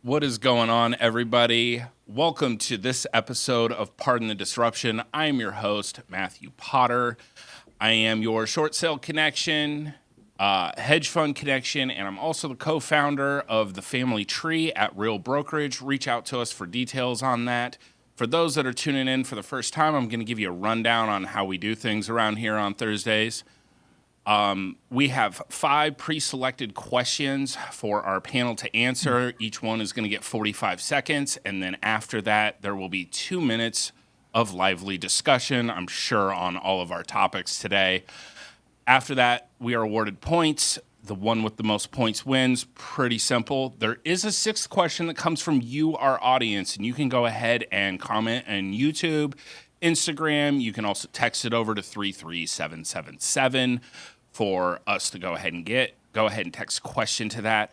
What is going on, everybody? Welcome to this episode of Pardon the Disruption. I am your host, Matthew Potter. I am your short sale connection, hedge fund connection, and I'm also the co-founder of the Family Tree at Real Brokerage. Reach out to us for details on that. For those that are tuning in for the first time, I'm going to give you a rundown on how we do things around here on Thursdays. We have 5 pre-selected questions for our panel to answer. Each one is going to get 45 seconds, and then after that, there will be 2 minutes of lively discussion, I'm sure, on all of our topics today. After that, we are awarded points. The one with the most points wins. Pretty simple. There is a 6th question that comes from you, our audience, and you can go ahead and comment on YouTube, Instagram. You can also text it over to 33777 for us to go ahead and get. Go ahead and text question to that.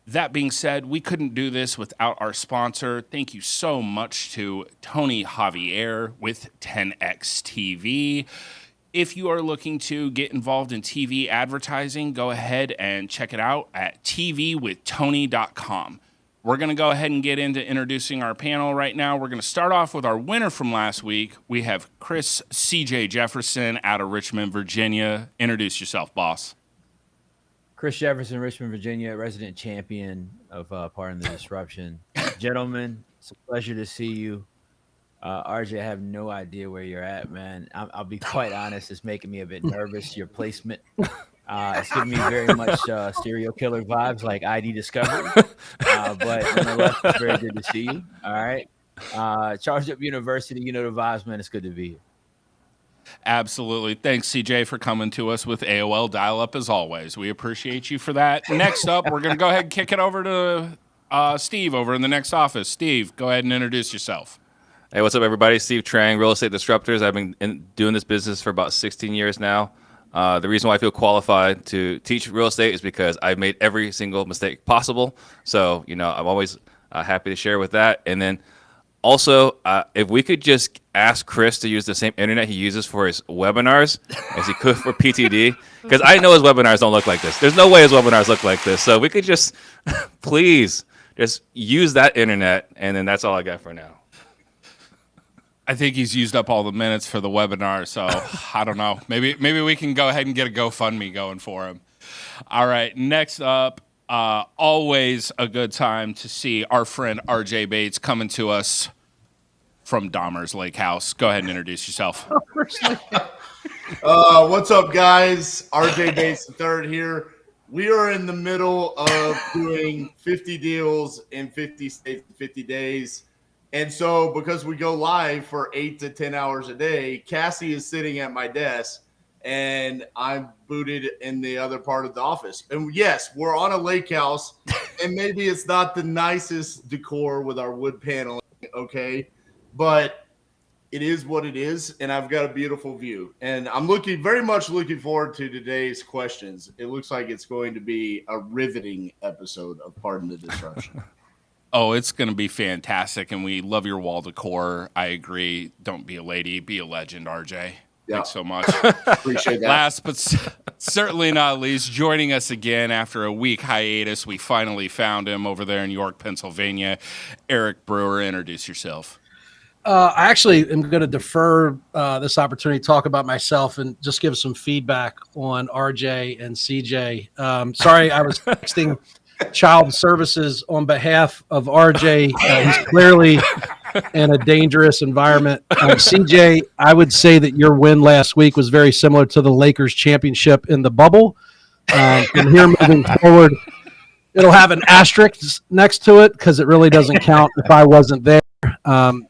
That being said, we couldn't do this without our sponsor. Thank you so much to Tony Javier with 10X TV. If you are looking to get involved in TV advertising, go ahead and check it out at tvwithtony.com. We're going to go ahead and get into introducing our panel right now. We're going to start off with our winner from last week. We have Chris C.J. Jefferson out of Richmond, Virginia. Introduce yourself, boss. Chris Jefferson, Richmond, Virginia, resident champion of Pardon the Disruption. Gentlemen, it's a pleasure to see you. RJ, I have no idea where you're at, man. I'll be quite honest. It's making me a bit nervous, your placement. It's giving me very much serial killer vibes like ID Discovery. But nonetheless, it's very good to see you. All right. Charged Up University, you know the vibes, man. It's good to be here. Absolutely. Thanks, CJ, for coming to us with AOL dial-up as always. We appreciate you for that. Next up, we're going to go ahead and kick it over to Steve over in the next office. Steve, go ahead and introduce yourself. Hey, what's up, everybody? Steve Trang, Real Estate Disruptors. I've been doing this business for about 16 years now. The reason why I feel qualified to teach real estate is because I've made every single mistake possible. So, I'm always happy to share with that. And then also, if we could just ask Chris to use the same internet he uses for his webinars as he could for PTD, because I know his webinars don't look like this. There's no way his webinars look like this. So we could just, please, just use that internet, and then that's all I got for now. I think he's used up all the minutes for the webinar, so I don't know. Maybe we can go ahead and get a GoFundMe going for him. All right, next up, always a good time to see our friend RJ Bates coming to us from Dahmer's Lake House. Go ahead and introduce yourself. What's up, guys? RJ Bates III here. We are in the middle of doing 50 deals in 50 states in 50 days. And so because we go live for 8 to 10 hours a day, Cassie is sitting at my desk and I'm booted in the other part of the office. And yes, we're on a lake house and maybe it's not the nicest decor with our wood paneling, okay? But it is what it is, and I've got a beautiful view. And I'm very much looking forward to today's questions. It looks like it's going to be a riveting episode of Pardon the Disruption. Oh, it's going to be fantastic, and we love your wall decor. I agree. Don't be a lady, be a legend, RJ. Yeah. Thanks so much. Appreciate that. Last but certainly not least, joining us again after a week hiatus, we finally found him over there in York, Pennsylvania. Eric Brewer, introduce yourself. I actually am going to defer this opportunity to talk about myself and just give some feedback on RJ and CJ. Sorry, I was texting child services on behalf of RJ. He's clearly in a dangerous environment. CJ, I would say that your win last week was very similar to the Lakers championship in the bubble. From here moving forward, it'll have an asterisk next to it because it really doesn't count if I wasn't there.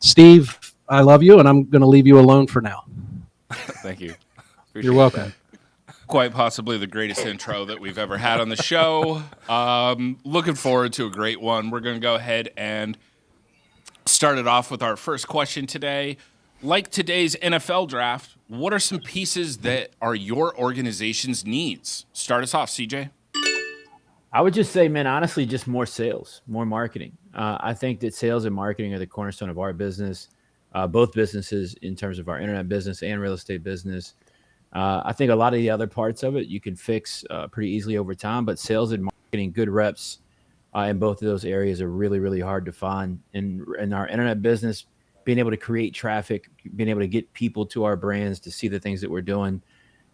Steve, I love you, and I'm going to leave you alone for now. Thank you. You're welcome. That. Quite possibly the greatest intro that we've ever had on the show. Looking forward to a great one. We're going to go ahead and start it off with our first question today. Like today's NFL draft, what are some pieces that are your organization's needs? Start us off, CJ. I would just say, man, honestly, just more sales, more marketing. I think that sales and marketing are the cornerstone of our business, both businesses in terms of our internet business and real estate business. I think a lot of the other parts of it you can fix pretty easily over time, but sales and marketing, good reps, in both of those areas are really, really hard to find. In our internet business, being able to create traffic, being able to get people to our brands to see the things that we're doing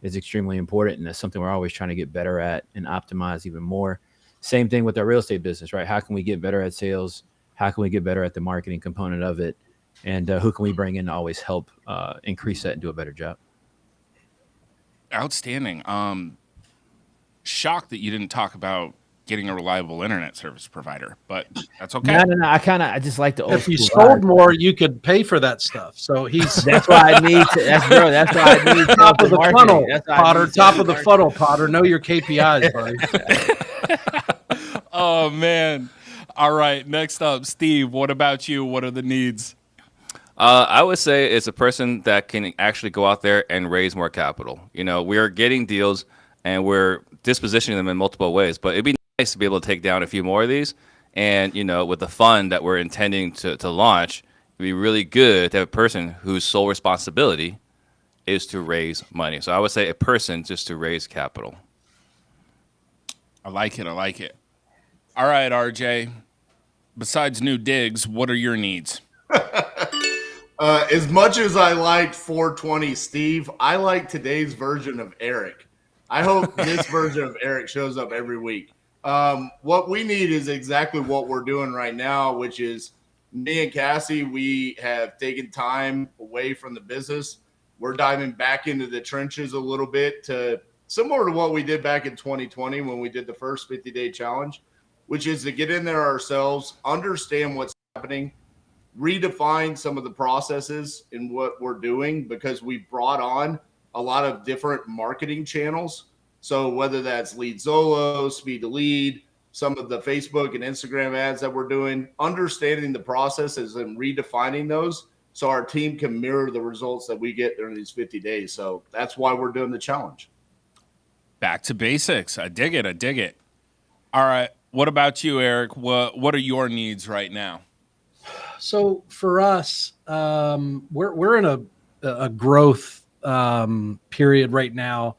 is extremely important. And that's something we're always trying to get better at and optimize even more. Same thing with our real estate business, right? How can we get better at sales? How can we get better at the marketing component of it? And who can we bring in to always help increase that and do a better job? Outstanding. Shocked that you didn't talk about getting a reliable internet service provider, but that's okay. No. I just like the old If you school sold vibe. more, you could pay for that stuff. So he's That's why I need to. That's why I need top of the marketing. funnel, That's why I Potter. need Top sales of the and funnel, Potter. Know your KPIs, buddy. Oh man. All right. Next up, Steve. What about you? What are the needs? I would say it's a person that can actually go out there and raise more capital. You know, we are getting deals and we're dispositioning them in multiple ways, but it'd be nice to be able to take down a few more of these. And, you know, with the fund that we're intending to launch, it'd be really good to have a person whose sole responsibility is to raise money. So I would say a person just to raise capital. I like it. I like it. All right, RJ. Besides new digs, what are your needs? As much as I liked 420 Steve, I like today's version of Eric. I hope this version of Eric shows up every week. What we need is exactly what we're doing right now, which is me and Cassie, we have taken time away from the business. We're diving back into the trenches a little bit to similar to what we did back in 2020 when we did the first 50-day challenge, which is to get in there ourselves, understand what's happening, redefine some of the processes in what we're doing because we brought on a lot of different marketing channels. So whether that's Lead Zolo, Speed to Lead, some of the Facebook and Instagram ads that we're doing, understanding the processes and redefining those so our team can mirror the results that we get during these 50 days. So that's why we're doing the challenge. Back to basics. I dig it. I dig it. All right. What about you, Eric? What are your needs right now? So for us, we're in a growth period right now.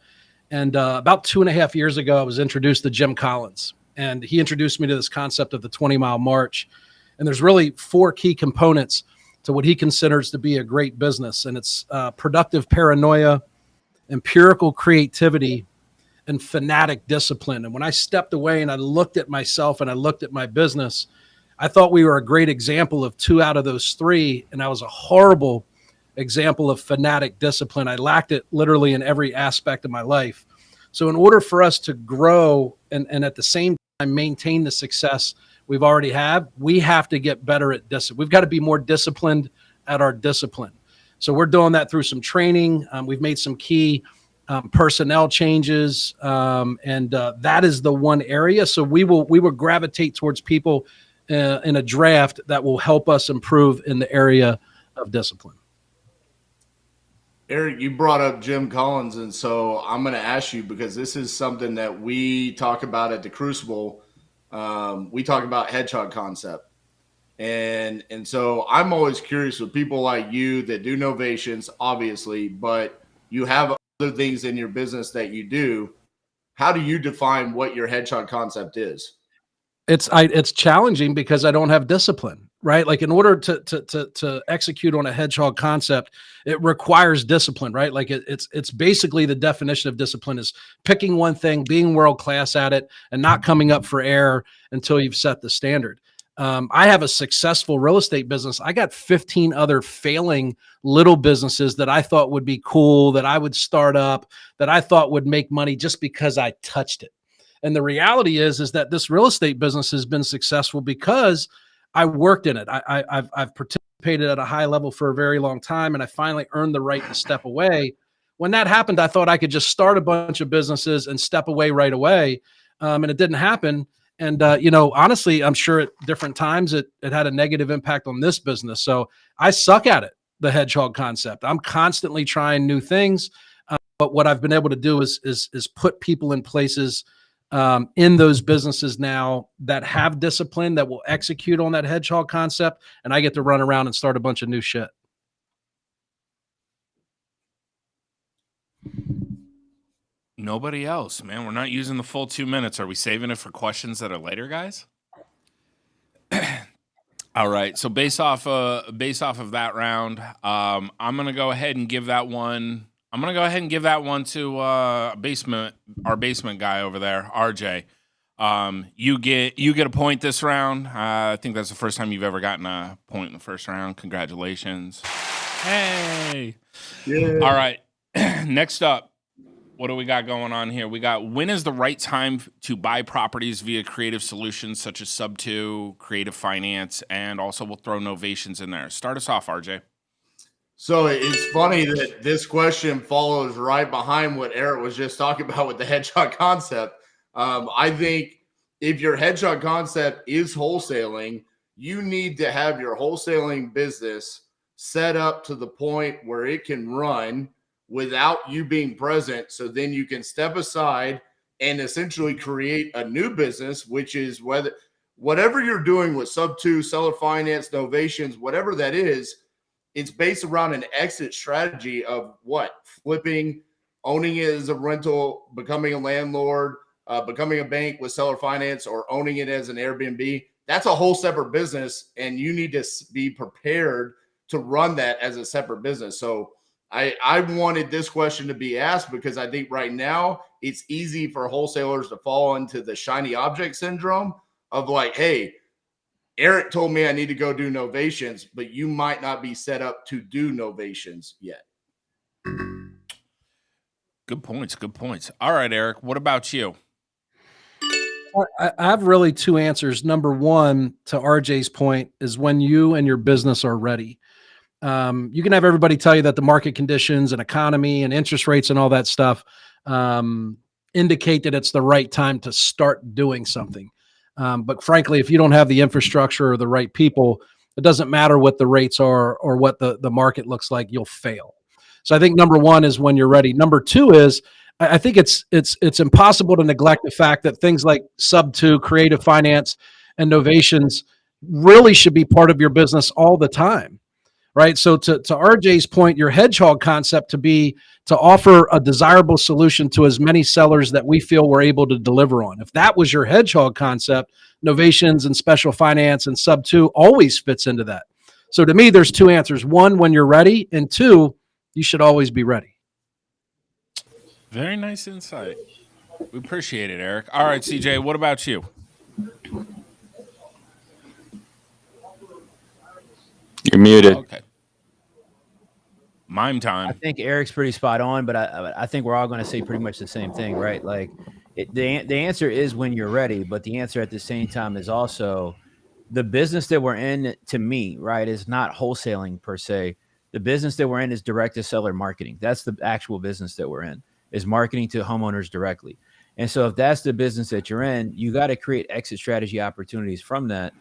And about 2.5 years ago, I was introduced to Jim Collins, and he introduced me to this concept of the 20-mile march. And there's really 4 key components to what he considers to be a great business. And it's productive paranoia, empirical creativity, and fanatic discipline. And when I stepped away and I looked at myself and I looked at my business, I thought we were a great example of 2 out of those 3. And I was a horrible example of fanatic discipline. I lacked it literally in every aspect of my life. So in order for us to grow and at the same time maintain the success we've already have, we have to get better at discipline. We've got to be more disciplined at our discipline. So we're doing that through some training. We've made some key personnel changes, and that is the one area. So we will gravitate towards people in a draft that will help us improve in the area of discipline. Eric, you brought up Jim Collins, and so I'm going to ask you because this is something that we talk about at the Crucible. We talk about hedgehog concept. And so I'm always curious with people like you that do novations, obviously, but you have other things in your business that you do. How do you define what your hedgehog concept is? It's challenging because I don't have discipline, right? Like in order to execute on a hedgehog concept, it requires discipline, right? Like it's basically the definition of discipline is picking one thing, being world class at it, and not coming up for air until you've set the standard. I have a successful real estate business. I got 15 other failing little businesses that I thought would be cool, that I would start up, that I thought would make money just because I touched it. And the reality is that this real estate business has been successful because I worked in it. I've participated at a high level for a very long time, and I finally earned the right to step away. When that happened, I thought I could just start a bunch of businesses and step away right away, and it didn't happen. And honestly, I'm sure at different times it had a negative impact on this business. So I suck at it, the hedgehog concept. I'm constantly trying new things, but what I've been able to do is put people in places in those businesses now that have discipline, that will execute on that hedgehog concept, and I get to run around and start a bunch of new shit. Nobody else, man. We're not using the full 2 minutes. Are we saving it for questions that are later, guys? All right. So based off of that round, I'm gonna go ahead and give that one. I'm gonna go ahead and give that one to our basement guy over there, RJ. You get a point this round. I think that's the first time you've ever gotten a point in the first round. Congratulations. Hey. Yeah. All right. Next up, what do we got going on here? We got when is the right time to buy properties via creative solutions such as Sub2, Creative Finance, and also we'll throw Novations in there. Start us off, RJ. So it's funny that this question follows right behind what Eric was just talking about with the headshot concept. I think if your headshot concept is wholesaling, you need to have your wholesaling business set up to the point where it can run without you being present. So then you can step aside and essentially create a new business, which is whatever you're doing with Sub2, seller finance, novations, whatever that is, it's based around an exit strategy of what? Flipping, owning it as a rental, becoming a landlord, becoming a bank with seller finance, or owning it as an Airbnb. That's a whole separate business, and you need to be prepared to run that as a separate business. So I wanted this question to be asked because I think right now it's easy for wholesalers to fall into the shiny object syndrome of like, hey, Eric told me I need to go do novations, but you might not be set up to do novations yet. Good points. Good points. All right, Eric. What about you? I have really two answers. Number one, to RJ's point, is when you and your business are ready. You can have everybody tell you that the market conditions and economy and interest rates and all that stuff indicate that it's the right time to start doing something. But frankly, if you don't have the infrastructure or the right people, it doesn't matter what the rates are or what the market looks like, you'll fail. So I think number one is when you're ready. Number two is I think it's impossible to neglect the fact that things like Sub2, creative finance, and novations really should be part of your business all the time. Right. So to RJ's point, your hedgehog concept to offer a desirable solution to as many sellers that we feel we're able to deliver on. If that was your hedgehog concept, novations and special finance and Sub2 always fits into that. So to me, there's two answers. One, when you're ready, and two, you should always be ready. Very nice insight. We appreciate it, Eric. All right, CJ, what about you? You're muted. Okay. Mime I time. think Eric's pretty spot on, but I think we're all going to say pretty much the same thing, right? Like the answer is when you're ready, but the answer at the same time is also the business that we're in. To me, right, is not wholesaling per se. The business that we're in is direct to seller marketing. That's the actual business that we're in, is marketing to homeowners directly. And so if that's the business that you're in, you got to create exit strategy opportunities from that.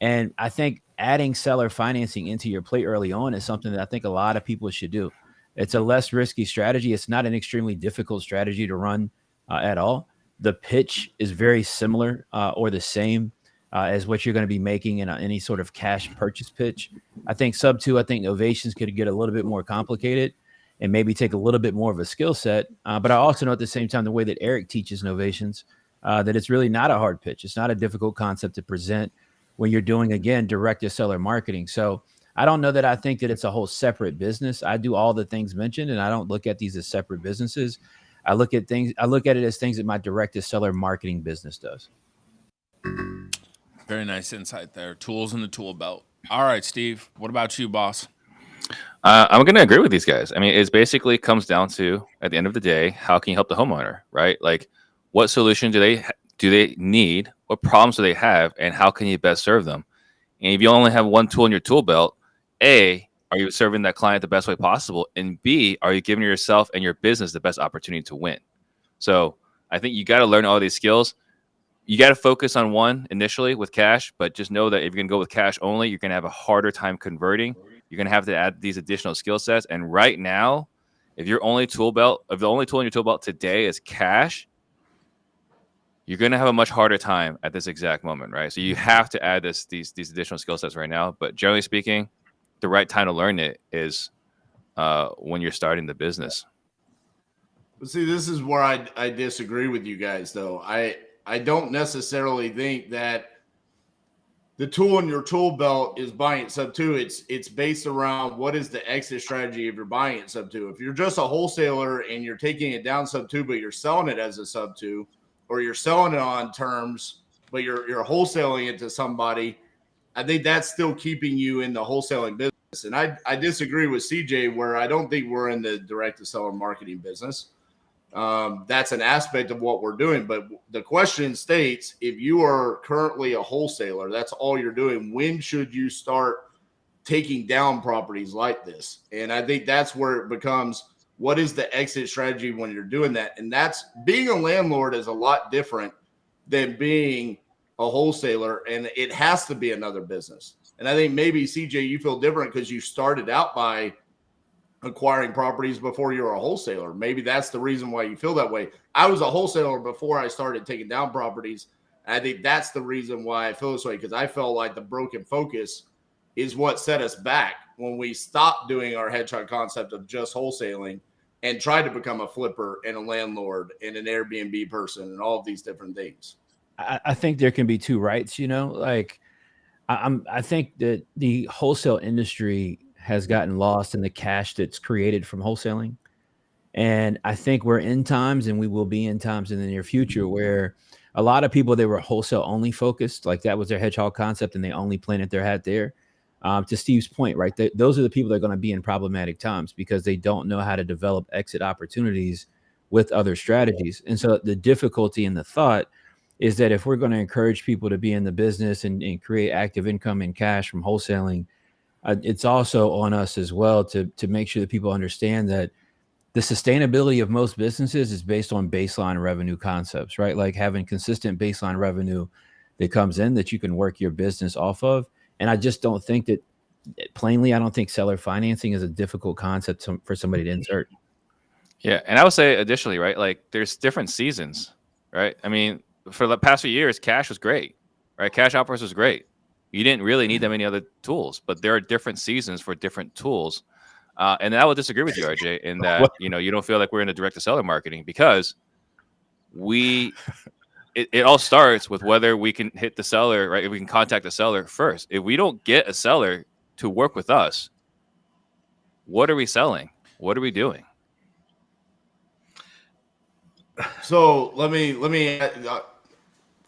And I think adding seller financing into your plate early on is something that I think a lot of people should do. It's a less risky strategy. It's not an extremely difficult strategy to run at all. The pitch is very similar or the same as what you're going to be making in any sort of cash purchase pitch. I think Sub2, I think novations could get a little bit more complicated and maybe take a little bit more of a skill set. But I also know at the same time, the way that Eric teaches novations, that it's really not a hard pitch. It's not a difficult concept to present when you're doing, again, direct to seller marketing. So I don't know that I think that it's a whole separate business. I do all the things mentioned, and I don't look at these as separate businesses. I look at it as things that my direct to seller marketing business does. Very nice insight there. Tools in the tool belt. All right, Steve, what about you, boss? I'm going to agree with these guys. I mean, it basically comes down to, at the end of the day, how can you help the homeowner, right? Like, what solution do they need? What problems do they have? And how can you best serve them? And if you only have one tool in your tool belt, A, are you serving that client the best way possible? And B, are you giving yourself and your business the best opportunity to win? So I think you got to learn all these skills. You got to focus on one initially with cash, but just know that if you're going to go with cash only, you're going to have a harder time converting. You're going to have to add these additional skill sets. And right now, if the only tool in your tool belt today is cash, you're going to have a much harder time at this exact moment, right? So you have to add these additional skill sets right now. But generally speaking, the right time to learn it is when you're starting the business. But see, this is where I disagree with you guys, though. I don't necessarily think that the tool in your tool belt is buying it sub 2. It's based around what is the exit strategy if you're buying it sub 2. If you're just a wholesaler and you're taking it down sub 2, but you're selling it as a sub 2, or you're selling it on terms, but you're wholesaling it to somebody, I think that's still keeping you in the wholesaling business. And I disagree with CJ where I don't think we're in the direct to seller marketing business. That's an aspect of what we're doing. But the question states, if you are currently a wholesaler, that's all you're doing. When should you start taking down properties like this? And I think that's where it becomes, what is the exit strategy when you're doing that? And that's, being a landlord is a lot different than being a wholesaler, and it has to be another business. And I think maybe CJ, you feel different because you started out by acquiring properties before you were a wholesaler. Maybe that's the reason why you feel that way. I was a wholesaler before I started taking down properties. And I think that's the reason why I feel this way, because I felt like the broken focus is what set us back when we stopped doing our headshot concept of just wholesaling and tried to become a flipper and a landlord and an Airbnb person and all of these different things. I think there can be two rights, like I think that the wholesale industry has gotten lost in the cash that's created from wholesaling. And I think we're in times, and we will be in times in the near future, where a lot of people, they were wholesale only focused, like that was their hedgehog concept, and they only planted their hat there. To Steve's point, right? Those are the people that are going to be in problematic times because they don't know how to develop exit opportunities with other strategies. And so the difficulty in the thought is that if we're going to encourage people to be in the business and create active income and cash from wholesaling, it's also on us as well to make sure that people understand that the sustainability of most businesses is based on baseline revenue concepts, right? Like having consistent baseline revenue that comes in that you can work your business off of. And I just don't think that, plainly, I don't think seller financing is a difficult concept for somebody to insert. Yeah. And I would say additionally, right, like there's different seasons, right? I mean, for the past few years, cash was great, right? Cash offers was great. You didn't really need that many other tools, but there are different seasons for different tools. And I would disagree with you, RJ, in that, you don't feel like we're in the direct to seller marketing because it all starts with whether we can hit the seller, right? If we can contact the seller first. If we don't get a seller to work with us, what are we selling? What are we doing? So let me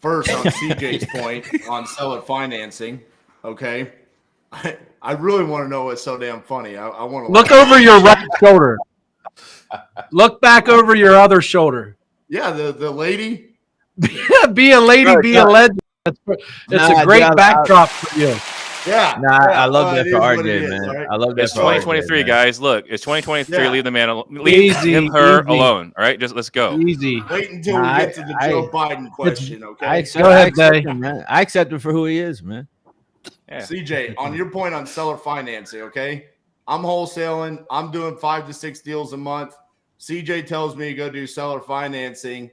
first on CJ's point on seller financing. Okay. I really want to know what's so damn funny. I want to look over your right shoulder. Look back over your other shoulder. Yeah, the lady. Be a lady, be a legend. It's a great backdrop for you. Yeah. I love that for RJ, man. Right? I love that. It's 2023, guys. Look, it's 2023. Yeah. Leave the man alone. Leave him, her alone. All right, just let's go. Easy. Wait until we get to the Joe Biden question, okay? Go ahead, Day. I accept him for who he is, man. Yeah. CJ, on your point on seller financing, okay? I'm wholesaling. I'm doing 5 to 6 deals a month. CJ tells me to go do seller financing.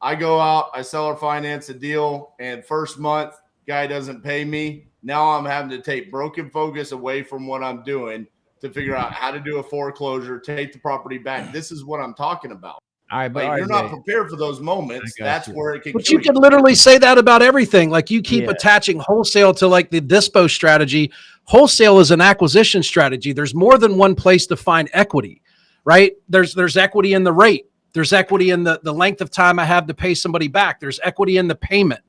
I go out, I seller finance a deal, and first month, guy doesn't pay me. Now I'm having to take broken focus away from what I'm doing to figure out how to do a foreclosure, take the property back. This is what I'm talking about. All right, but Like, you're not prepared for those moments. That's where it can. But you can literally say that about everything. Like you keep Yeah. attaching wholesale to like the dispo strategy. Wholesale is an acquisition strategy. There's more than one place to find equity, right? There's equity in the rate. There's equity in the length of time I have to pay somebody back. There's equity in the payment.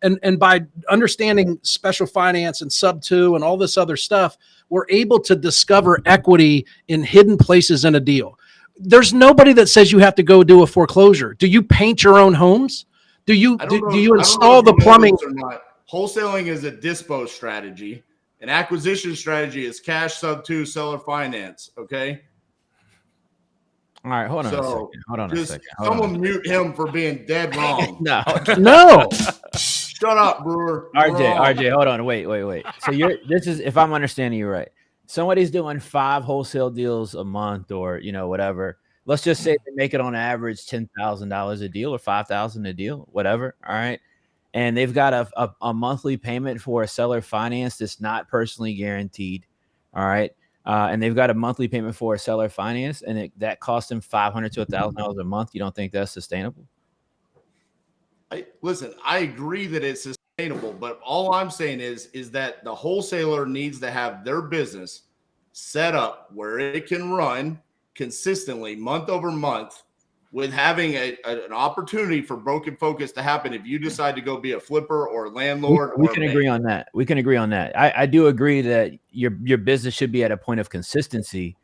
And by understanding special finance and sub 2 and all this other stuff, we're able to discover equity in hidden places in a deal. There's nobody that says you have to go do a foreclosure. Do you paint your own homes? Do you install the plumbing? Or not. Wholesaling is a dispo strategy. An acquisition strategy is cash sub 2 seller finance. Okay. All right, hold on a second. Someone mute him for being dead wrong. No. Shut up, Brewer. RJ, hold on. Wait. So this is, if I'm understanding you right, somebody's doing 5 wholesale deals a month or, whatever. Let's just say they make it on average $10,000 a deal or $5,000 a deal, whatever. All right. And they've got a monthly payment for a seller finance that's not personally guaranteed. All right. And they've got a monthly payment for a seller finance, and that costs them $500 to $1,000 a month. You don't think that's sustainable? Listen, I agree that it's sustainable. But all I'm saying is that the wholesaler needs to have their business set up where it can run consistently month over month, with having an opportunity for broken focus to happen if you decide to go be a flipper or a landlord. We can agree on that. We can agree on that. I do agree that your business should be at a point of consistency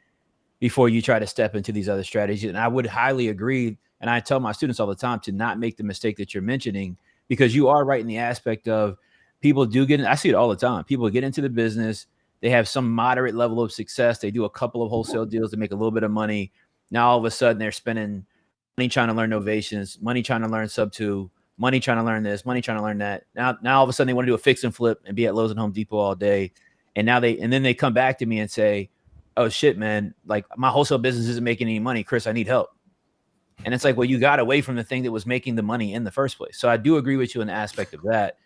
before you try to step into these other strategies. And I would highly agree. And I tell my students all the time to not make the mistake that you're mentioning, because you are right in the aspect of people do get in. I see it all the time. People get into the business. They have some moderate level of success. They do a couple of wholesale deals to make a little bit of money. Now, all of a sudden, they're spending money trying to learn novations, money trying to learn sub 2, money trying to learn this, money trying to learn that. Now all of a sudden they want to do a fix and flip and be at Lowe's and Home Depot all day. And then they come back to me and say, "Oh shit, man, like my wholesale business isn't making any money. Chris, I need help." And it's like, well, you got away from the thing that was making the money in the first place. So I do agree with you in the aspect of that.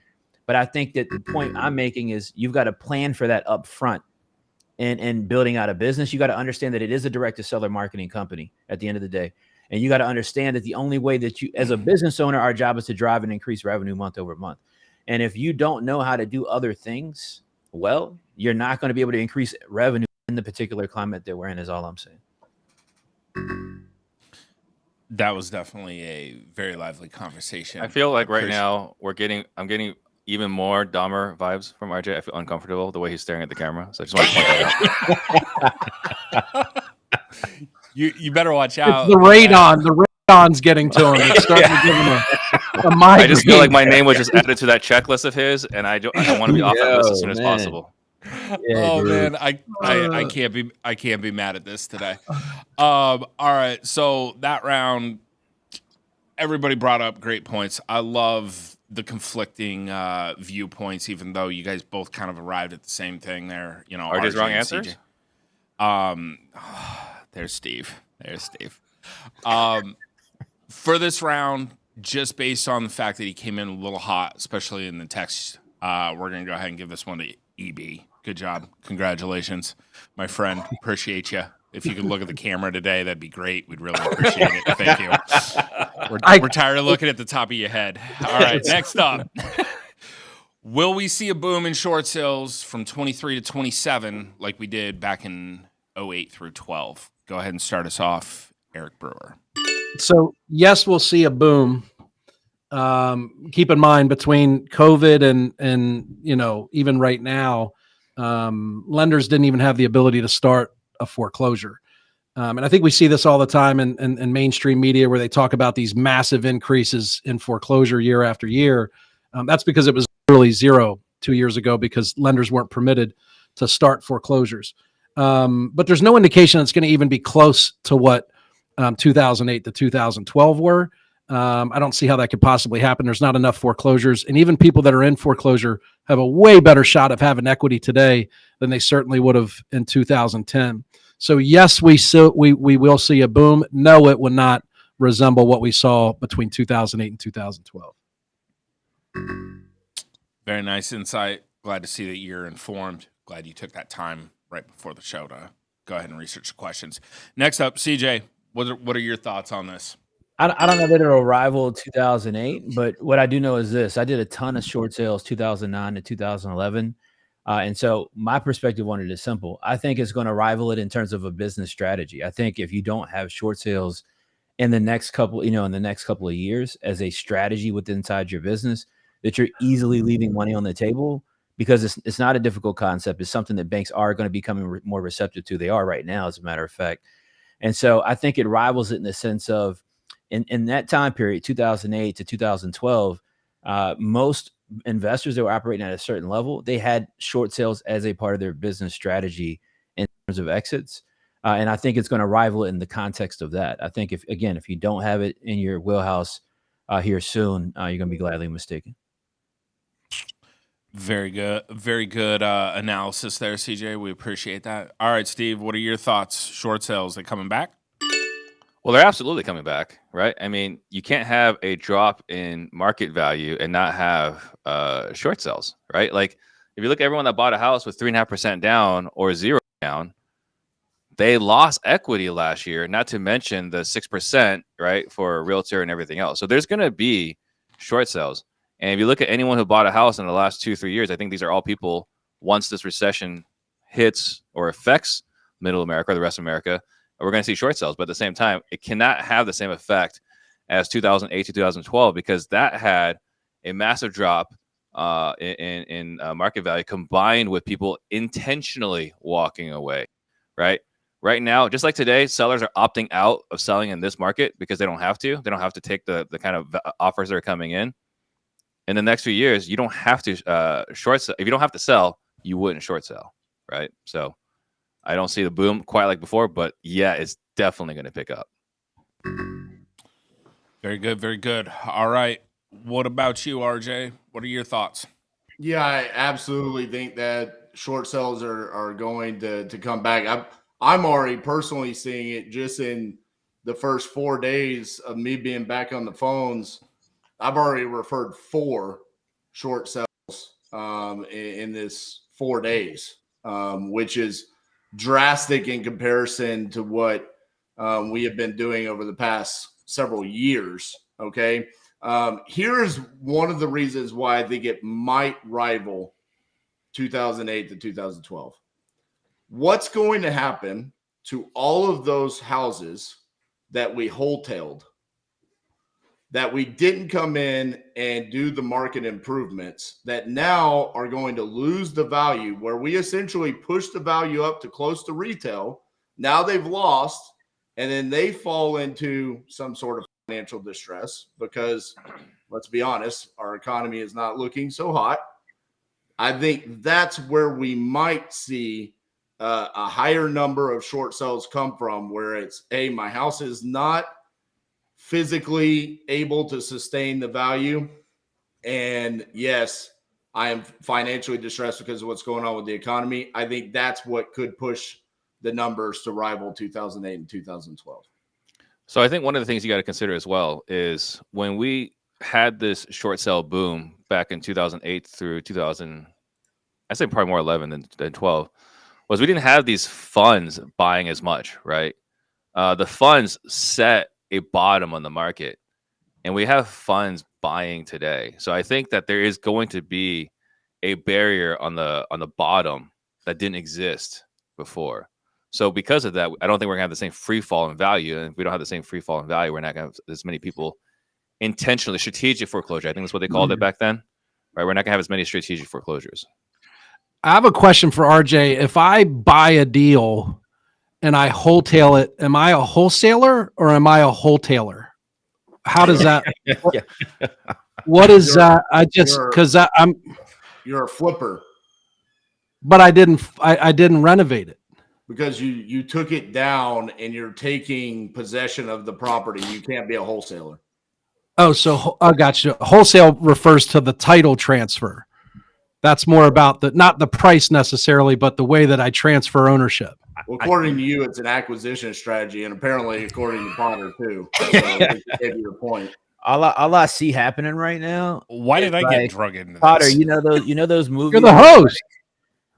But I think that the point I'm making is you've got to plan for that up front and building out a business. You got to understand that it is a direct to seller marketing company at the end of the day. And you got to understand that the only way that you, as a business owner, our job is to drive and increase revenue month over month. And if you don't know how to do other things, well, you're not going to be able to increase revenue in the particular climate that we're in, is all I'm saying. That was definitely a very lively conversation. I feel like right now I'm getting even more Dahmer vibes from RJ. I feel uncomfortable the way he's staring at the camera. So I just want to point that out. You better watch out. It's the radon. The radon's getting to him. It's starting to give him a migraine. I just feel like my name was just added to that checklist of his, and I want to be off that list as soon as possible. Yeah, man, I can't be mad at this today. All right, so that round, everybody brought up great points. I love the conflicting viewpoints, even though you guys both kind of arrived at the same thing there. You know, RJ's wrong answers. There's Steve. For this round, just based on the fact that he came in a little hot, especially in the text, we're gonna go ahead and give this one to EB. Good job. Congratulations, my friend. Appreciate you. If you could look at the camera today, that'd be great. We'd really appreciate it. Thank you. We're tired of looking at the top of your head. All right, next up. Will we see a boom in short sales from 23 to 27 like we did back in 08 through 12? Go ahead and start us off, Eric Brewer. So, yes, we'll see a boom. Keep in mind, between COVID and you know, even right now, lenders didn't even have the ability to start a foreclosure. And I think we see this all the time in mainstream media, where they talk about these massive increases in foreclosure year after year. That's because it was literally zero 2 years ago, because lenders weren't permitted to start foreclosures. But there's no indication it's going to even be close to what 2008 to 2012 were. I don't see how that could possibly happen. There's not enough foreclosures, and even people that are in foreclosure have a way better shot of having equity today than they certainly would have in 2010. So yes, we will see a boom. No, it will not resemble what we saw between 2008 and 2012. Very nice insight. Glad to see that you're informed. Glad you took that time right before the show to go ahead and research the questions. Next up, CJ, what are your thoughts on this? I don't know that it'll rival 2008, but what I do know is this: I did a ton of short sales 2009 to 2011. And so my perspective on it is simple. I think it's going to rival it in terms of a business strategy. I think if you don't have short sales in the next couple of years as a strategy inside your business, that you're easily leaving money on the table, because it's not a difficult concept. It's something that banks are going to be becoming more receptive to. They are right now, as a matter of fact. And so I think it rivals it in the sense of, in that time period, 2008 to 2012, most investors that were operating at a certain level, they had short sales as a part of their business strategy in terms of exits. And I think it's going to rival it in the context of that. I think if you don't have it in your wheelhouse here soon, you're going to be gladly mistaken. Very good analysis there, CJ. We appreciate that. All right, Steve, what are your thoughts? Short sales, they coming back? Well, they're absolutely coming back, right? I mean, you can't have a drop in market value and not have short sales, right? Like, if you look at everyone that bought a house with 3.5% down or 0 down, they lost equity last year, not to mention the 6%, right, for a realtor and everything else. So there's going to be short sales. And if you look at anyone who bought a house in the last 2-3 years, I think these are all people, once this recession hits or affects middle America or the rest of America, we're going to see short sales. But at the same time, it cannot have the same effect as 2008 to 2012 because that had a massive drop in market value combined with people intentionally walking away, right? Right now, just like today, sellers are opting out of selling in this market because they don't have to. They don't have to take the kind of offers that are coming in. In the next few years, you don't have to short sell. If you don't have to sell, you wouldn't short sell, right? So I don't see the boom quite like before, but yeah, it's definitely going to pick up. Very good, very good. All right. What about you, RJ? What are your thoughts? Yeah, I absolutely think that short sales are going to come back. I'm already personally seeing it just in the first 4 days of me being back on the phones. I've already referred 4 short sales in this 4 days, which is drastic in comparison to what we have been doing over the past several years. Okay. Here's one of the reasons why I think it might rival 2008 to 2012. What's going to happen to all of those houses that we wholetailed, that we didn't come in and do the market improvements, that now are going to lose the value, where we essentially push the value up to close to retail? Now they've lost, and then they fall into some sort of financial distress because, let's be honest, our economy is not looking so hot. I think that's where we might see a higher number of short sales come from, where it's, hey, my house is not physically able to sustain the value. And yes, I am financially distressed because of what's going on with the economy. I think that's what could push the numbers to rival 2008 and 2012. So I think one of the things you got to consider as well is when we had this short sale boom back in 2008 through 2000, I say probably more 11 than 12, was we didn't have these funds buying as much, right? The funds set a bottom on the market, and we have funds buying today. So I think that there is going to be a barrier on the bottom that didn't exist before. So because of that, I don't think we're gonna have the same free fall in value. And if we don't have the same free fall in value, we're not gonna have as many people intentionally strategic foreclosure. I think that's what they called it back then, right? We're not gonna have as many strategic foreclosures. I have a question for RJ. If I buy a deal and I wholesale it, am I a wholesaler or am I a wholetailer? How does that? What is that? I just because I'm. You're a flipper But I didn't renovate it. because you took it down and you're taking possession of the property. You can't be a wholesaler. Oh, so I got you. Wholesale refers to the title transfer. That's more about not the price necessarily, but the way that I transfer ownership. Well, according to you, it's an acquisition strategy, and apparently, according to Potter too. So I think you gave your point. All I see happening right now. Why did I like, get drug into Potter, this? you know those movies. You're the host.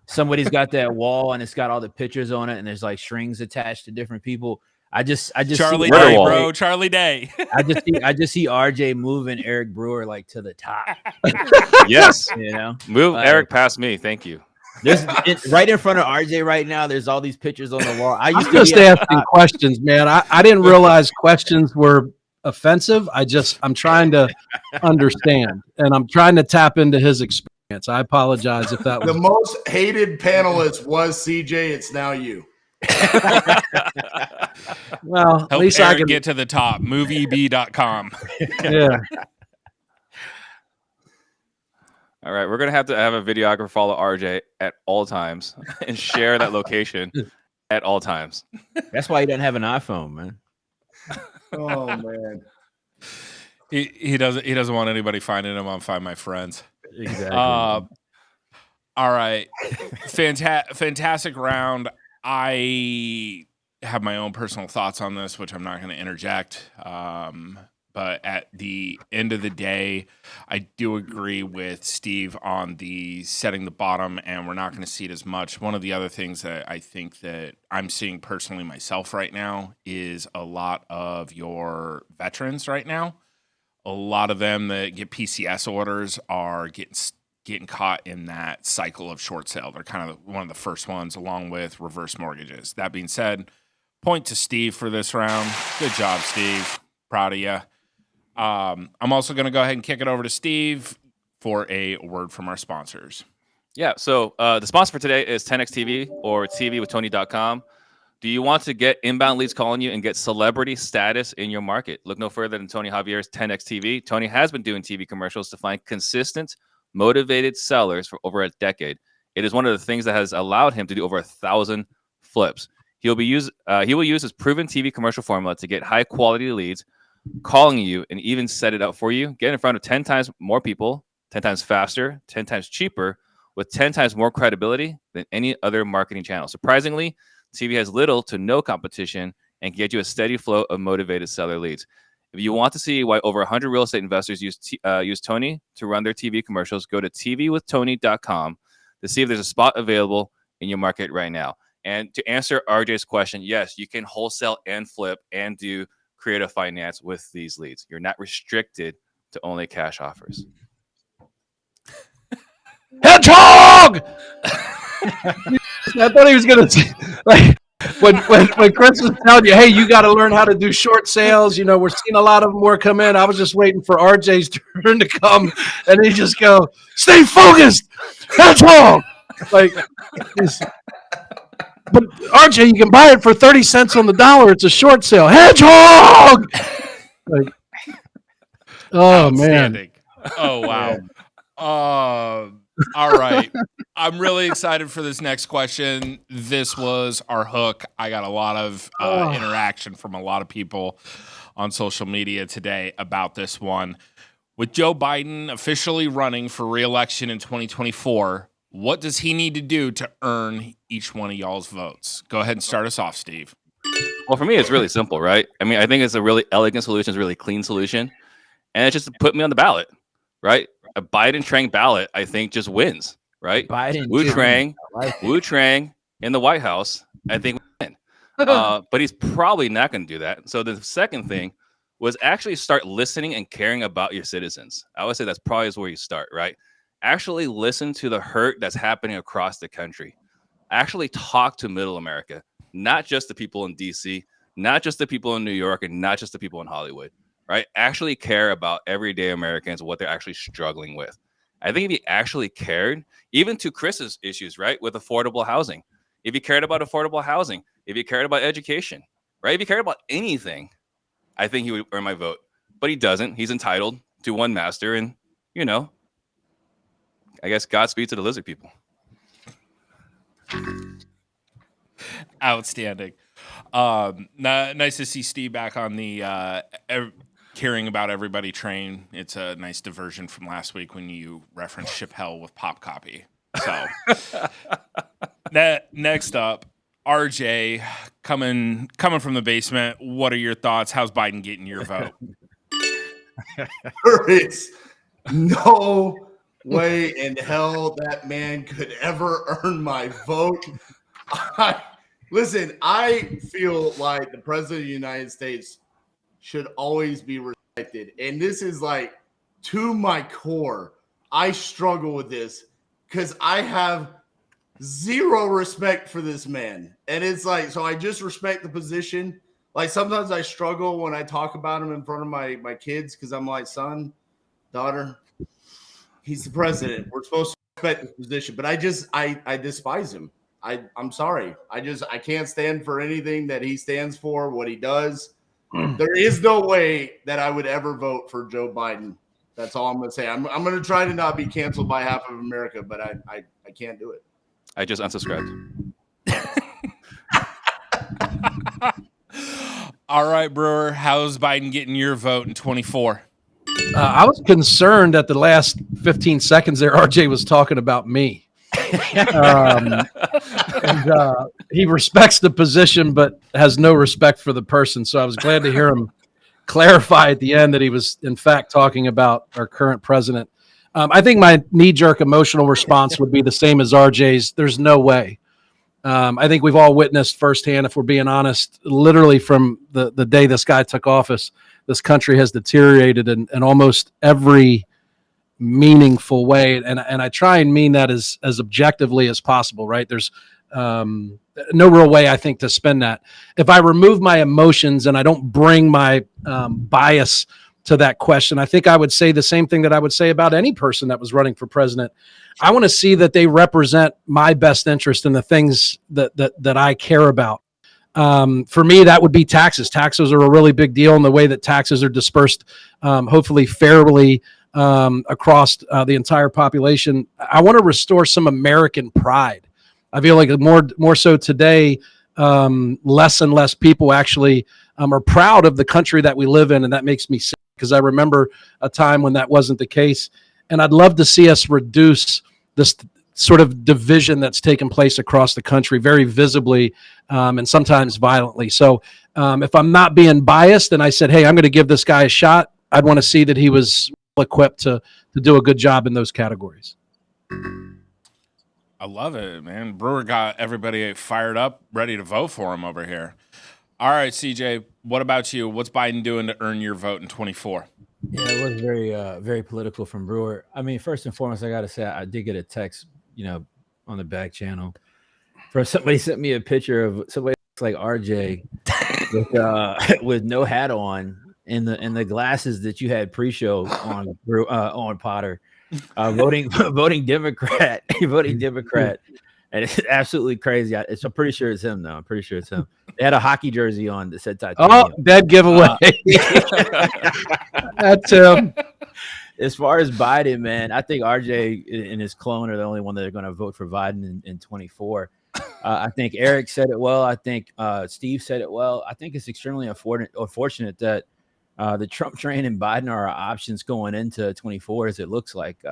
Somebody's got that wall and it's got all the pictures on it, and there's like strings attached to different people. I just Charlie see Day, Wall. bro. Charlie Day. I just see RJ moving Eric Brewer like to the top. Yes, You know, move Eric past me. Thank you. right in front of RJ right now. There's all these pictures on the wall. I'm just asking questions, man. I didn't realize questions were offensive. I'm trying to understand, and I'm trying to tap into his experience. I apologize if that was The most hated panelist was CJ. It's now you. well. At Help least Eric I can get to the top. MovieB.com. Yeah. All right, we're gonna have to have a videographer follow RJ at all times and share that location at all times. That's why he doesn't have an iPhone, man. Oh man. He doesn't want anybody finding him on Find My Friends. Exactly. All right. Fantastic round. I have my own personal thoughts on this, which I'm not going to interject. But at the end of the day, I do agree with Steve on the setting the bottom, and we're not going to see it as much. One of the other things that I think that I'm seeing personally myself right now is a lot of your veterans right now a lot of them that get PCS orders are getting caught in that cycle of short sale. They're kind of one of the first ones, along with reverse mortgages. That being said, point to Steve for this round. Good job, Steve. Proud of you. I'm also going to go ahead and kick it over to Steve for a word from our sponsors. Yeah, so the sponsor for today is 10x TV or TVwithtony.com. Do you want to get inbound leads calling you and get celebrity status in your market? Look no further than Tony Javier's 10x TV. Tony has been doing TV commercials to find consistent, motivated sellers for over a decade. It is one of the things that has allowed him to do over 1,000 flips. He will use his proven TV commercial formula to get high quality leads, calling you and even set it up for you. Get in front of 10 times more people, 10 times faster, 10 times cheaper, with 10 times more credibility than any other marketing channel. Surprisingly, TV has little to no competition and can get you a steady flow of motivated seller leads. If you want to see why over 100 real estate investors use Tony to run their TV commercials, go to tvwithtony.com to see if there's a spot available in your market right now. And to answer RJ's question, yes, you can wholesale and flip and do creative finance with these leads. You're not restricted to only cash offers. Hedgehog! I thought he was gonna say, like, when Chris was telling you, hey, you got to learn how to do short sales. You know, we're seeing a lot of them more come in. I was just waiting for RJ's turn to come, and he just go, stay focused, hedgehog. Like, but RJ, you can buy it for 30 cents on the dollar. It's a short sale. Hedgehog. Like, oh man. Oh wow. All right. I'm really excited for this next question. This was our hook. I got a lot of interaction from a lot of people on social media today about this one. With Joe Biden officially running for re-election in 2024, what does he need to do to earn each one of y'all's votes? Go ahead and start us off, Steve. Well, for me, it's really simple, right? I mean, I think it's a really elegant solution. It's a really clean solution. And it's just to put me on the ballot, right? A Biden-Trang ballot, I think, just wins, right? Wu Trang in the White House, I think we win. But he's probably not going to do that. So the second thing was actually start listening and caring about your citizens. I would say that's probably where you start, right? Actually listen to the hurt that's happening across the country. Actually talk to middle America, not just the people in DC, not just the people in New York, and not just the people in Hollywood. Right? Actually care about everyday Americans, what they're actually struggling with. I think if you actually cared, even to Chris's issues, right, with affordable housing, if you cared about affordable housing, if you cared about education, right, if you cared about anything, I think he would earn my vote. But he doesn't. He's entitled to one master, and, you know, I guess Godspeed to the lizard people. Outstanding. Nice to see Steve back on the caring about everybody train. It's a nice diversion from last week when you referenced Ship Hell with Pop Copy. So next up, RJ, coming from the basement. What are your thoughts? How's Biden getting your vote? There is no way in hell that man could ever earn my vote. Listen, I feel like the president of the United States should always be respected. And this is like to my core. I struggle with this because I have zero respect for this man. And it's like, so I just respect the position. Like sometimes I struggle when I talk about him in front of my kids because I'm like, son, daughter, he's the president. We're supposed to respect the position. But I despise him. I'm sorry. I can't stand for anything that he stands for, what he does. There is no way that I would ever vote for Joe Biden. That's all I'm going to say. I'm going to try to not be canceled by half of America, but I can't do it. I just unsubscribed. All right, Brewer, how's Biden getting your vote in 24? I was concerned at the last 15 seconds there. RJ was talking about me. He respects the position, but has no respect for the person. So I was glad to hear him clarify at the end that he was, in fact, talking about our current president. I think my knee-jerk emotional response would be the same as RJ's. There's no way. I think we've all witnessed firsthand, if we're being honest, literally from the day this guy took office, this country has deteriorated in almost every meaningful way, and I try and mean that as objectively as possible. Right? There's no real way I think to spin that. If I remove my emotions and I don't bring my bias to that question, I think I would say the same thing that I would say about any person that was running for president. I want to see that they represent my best interest in the things that I care about. For me, that would be taxes. Taxes are a really big deal in the way that taxes are dispersed, hopefully fairly across the entire population. I want to restore some American pride. I feel like more so today, less and less people actually are proud of the country that we live in, and that makes me sick because I remember a time when that wasn't the case. And I'd love to see us reduce this sort of division that's taken place across the country very visibly and sometimes violently. So if I'm not being biased and I said, hey, I'm going to give this guy a shot, I'd want to see that he was equipped to do a good job in those categories. I love it, man. Brewer got everybody fired up, ready to vote for him over here. All right, CJ, what about you? What's Biden doing to earn your vote in 24? Yeah, it was very political from Brewer. I mean, first and foremost, I got to say I did get a text, on the back channel from somebody sent me a picture of somebody looks like RJ with no hat on and the glasses that you had pre-show on Potter, voting Democrat, voting Democrat. And it's absolutely crazy. I'm pretty sure it's him, though. I'm pretty sure it's him. They had a hockey jersey on that said titanium. Oh, dead giveaway. That's him. As far as Biden, man, I think RJ and his clone are the only one that are going to vote for Biden in 24. I think Eric said it well. I think Steve said it well. I think it's extremely unfortunate that the Trump train and Biden are our options going into 24, as it looks like.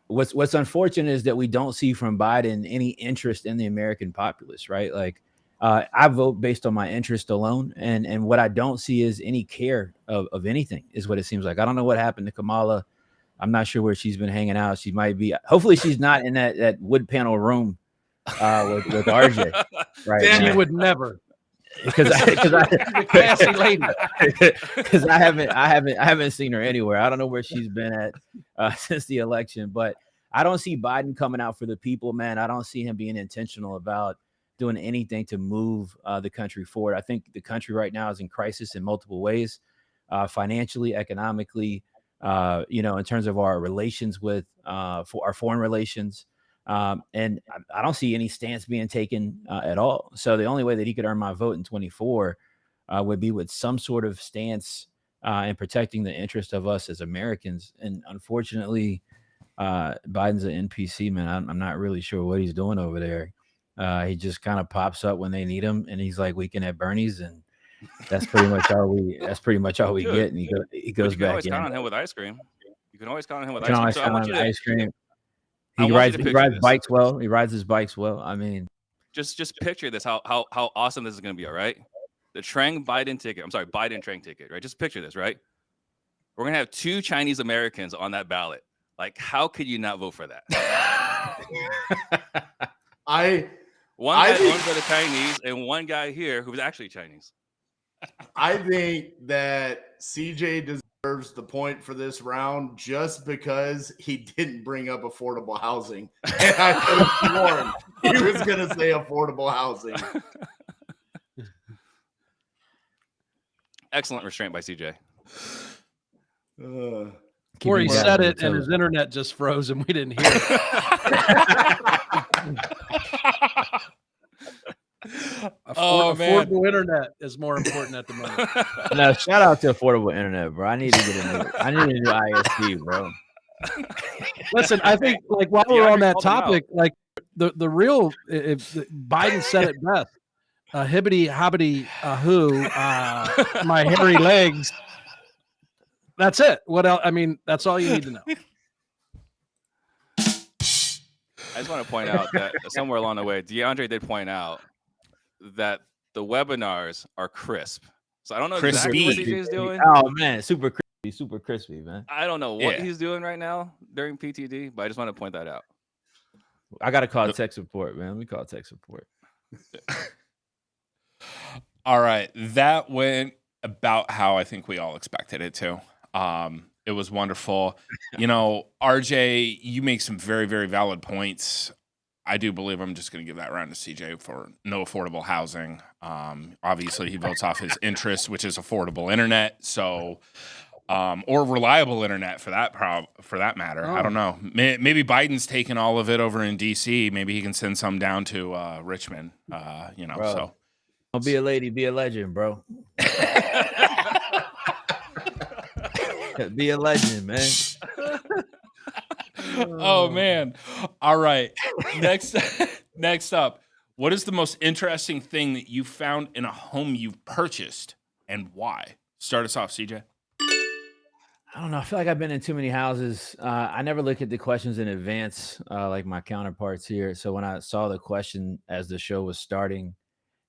What's unfortunate is that we don't see from Biden any interest in the American populace, right? Like I vote based on my interest alone. And what I don't see is any care of anything is what it seems like. I don't know what happened to Kamala. I'm not sure where she's been hanging out. She might be, hopefully she's not in that wood panel room with RJ. Right. She would never. Because I classy lady. Because I haven't seen her anywhere. I don't know where she's been at since the election, but I don't see Biden coming out for the people, man. I don't see him being intentional about doing anything to move the country forward. I think the country right now is in crisis in multiple ways, financially, economically, in terms of our relations with for our foreign relations. And I don't see any stance being taken at all. So the only way that he could earn my vote in 24 would be with some sort of stance in protecting the interest of us as Americans. And unfortunately, Biden's an NPC, man. I'm not really sure what he's doing over there. He just kind of pops up when they need him, and he's like weekend at Bernie's, and that's pretty much all we. That's pretty much all we get. And he goes you can back always in. count on him with ice cream. You can always count on him with You can ice cream. always count on ice cream. He I rides want you to picture this. bikes well. He rides his bikes well. I mean, Just picture this. How awesome this is going to be. All right, the Biden train ticket. Right. Just picture this. Right. We're gonna have 2 Chinese Americans on that ballot. Like, how could you not vote for that? One guy owned by the Chinese and one guy here who was actually Chinese. I think that CJ deserves the point for this round just because he didn't bring up affordable housing. And I could have sworn he was going to say affordable housing. Excellent restraint by CJ. Or he said it and his internet just froze and we didn't hear it. Affordable internet is more important at the moment. No, shout out to affordable internet, bro. I need to get a new ISP, bro. Listen, I think like while we're on that topic, like the real if Biden said it best. Hibbity hobbity who my hairy legs. That's it. What else? I mean, that's all you need to know. I just want to point out that somewhere along the way, DeAndre did point out that the webinars are crisp. So I don't know exactly what CJ is doing. Oh man, super crispy, man. I don't know what he's doing right now during PTD, but I just want to point that out. I gotta call tech support, man. Let me call tech support. All right, that went about how I think we all expected it to. It was wonderful. You know, RJ, you make some very, very valid points. I do believe I'm just going to give that round to CJ for no affordable housing. Obviously, he votes off his interest, which is affordable internet. So, or reliable internet for that matter. I don't know. Maybe Biden's taking all of it over in DC. Maybe he can send some down to Richmond. You know, Bro. so Don't be a lady, be a legend, bro. Be a legend, man. Oh man. All right. Next up. What is the most interesting thing that you found in a home you've purchased and why? Start us off, CJ. I don't know. I feel like I've been in too many houses. I never look at the questions in advance, like my counterparts here. So when I saw the question as the show was starting,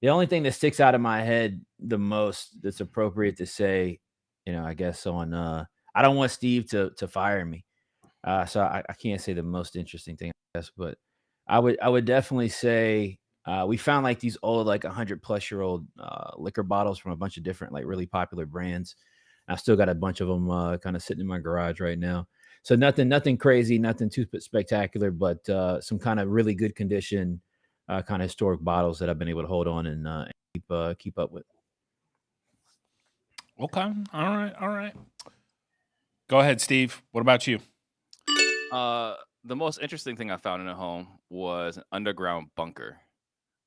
the only thing that sticks out of my head the most that's appropriate to say, you know, I guess on I don't want Steve to fire me. So I can't say the most interesting thing, I guess, but I would definitely say we found like these old, like 100+ year old liquor bottles from a bunch of different, like really popular brands. I've still got a bunch of them kind of sitting in my garage right now. So nothing crazy, nothing too spectacular, but some kind of really good condition, kind of historic bottles that I've been able to hold on and keep up with. Okay. All right. Go ahead, Steve. What about you? The most interesting thing I found in a home was an underground bunker,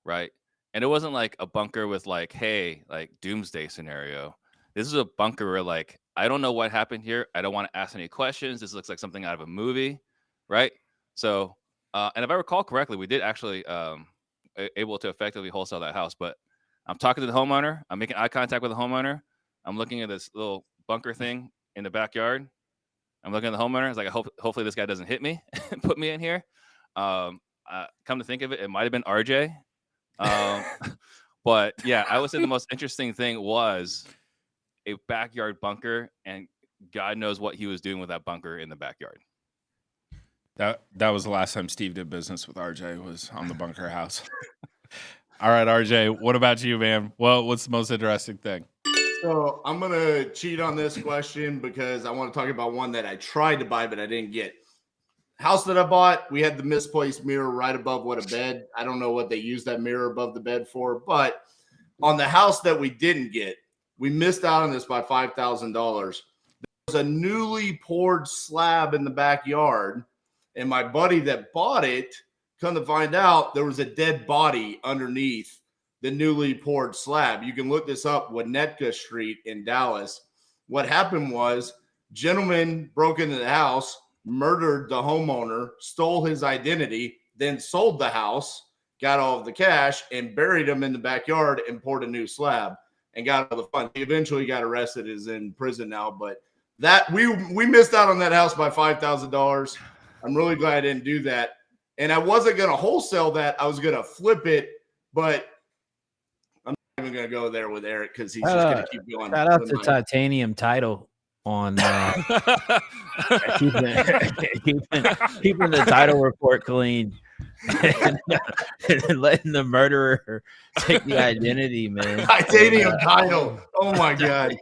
right? And it wasn't like a bunker with like, hey, like doomsday scenario. This is a bunker where like, I don't know what happened here. I don't want to ask any questions. This looks like something out of a movie, right? So, and if I recall correctly, we did actually able to effectively wholesale that house. But I'm talking to the homeowner. I'm making eye contact with the homeowner. I'm looking at this little bunker thing in the backyard. I'm looking at the homeowner. It's like, hopefully this guy doesn't hit me and put me in here. Come to think of it, it might have been RJ. But yeah, I would say the most interesting thing was a backyard bunker, and God knows what he was doing with that bunker in the backyard. That was the last time Steve did business with RJ was on the bunker house. All right, RJ, what about you, man? Well, what's the most interesting thing? So I'm going to cheat on this question because I want to talk about one that I tried to buy, but I didn't get. House that I bought, we had the misplaced mirror right above what a bed. I don't know what they used that mirror above the bed for, but on the house that we didn't get, we missed out on this by $5,000. There was a newly poured slab in the backyard, and my buddy that bought it, come to find out, there was a dead body underneath the newly poured slab. You can look this up, Winnetka Street in Dallas. What happened was, gentleman broke into the house, murdered the homeowner, stole his identity, then sold the house, got all of the cash, and buried him in the backyard and poured a new slab and got all the funds. He eventually got arrested, is in prison now. But that we missed out on that house by $5,000. I'm really glad I didn't do that. And I wasn't going to wholesale that. I was going to flip it, but I'm not even going to go there with Eric because he's just going to keep going. Shout out to Titanium Title on keeping the title report clean and letting the murderer take the identity, man. Titanium Title. Oh my God.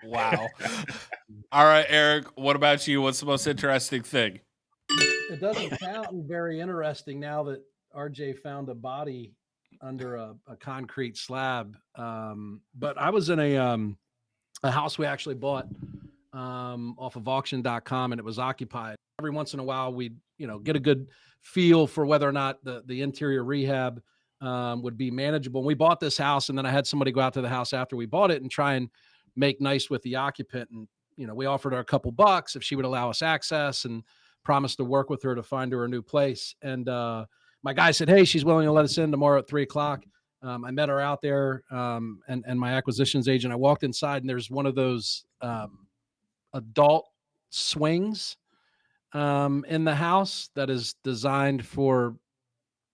Wow. All right, Eric, what about you? What's the most interesting thing? It doesn't sound very interesting now that RJ found a body under a concrete slab. But I was in a house we actually bought off of auction.com, and it was occupied. Every once in a while, we'd get a good feel for whether or not the interior rehab would be manageable. And we bought this house, and then I had somebody go out to the house after we bought it and try and make nice with the occupant. And we offered her a couple bucks if she would allow us access, and promised to work with her to find her a new place. And my guy said, hey, she's willing to let us in tomorrow at 3:00. I met her out there, and my acquisitions agent. I walked inside, and there's one of those adult swings in the house that is designed for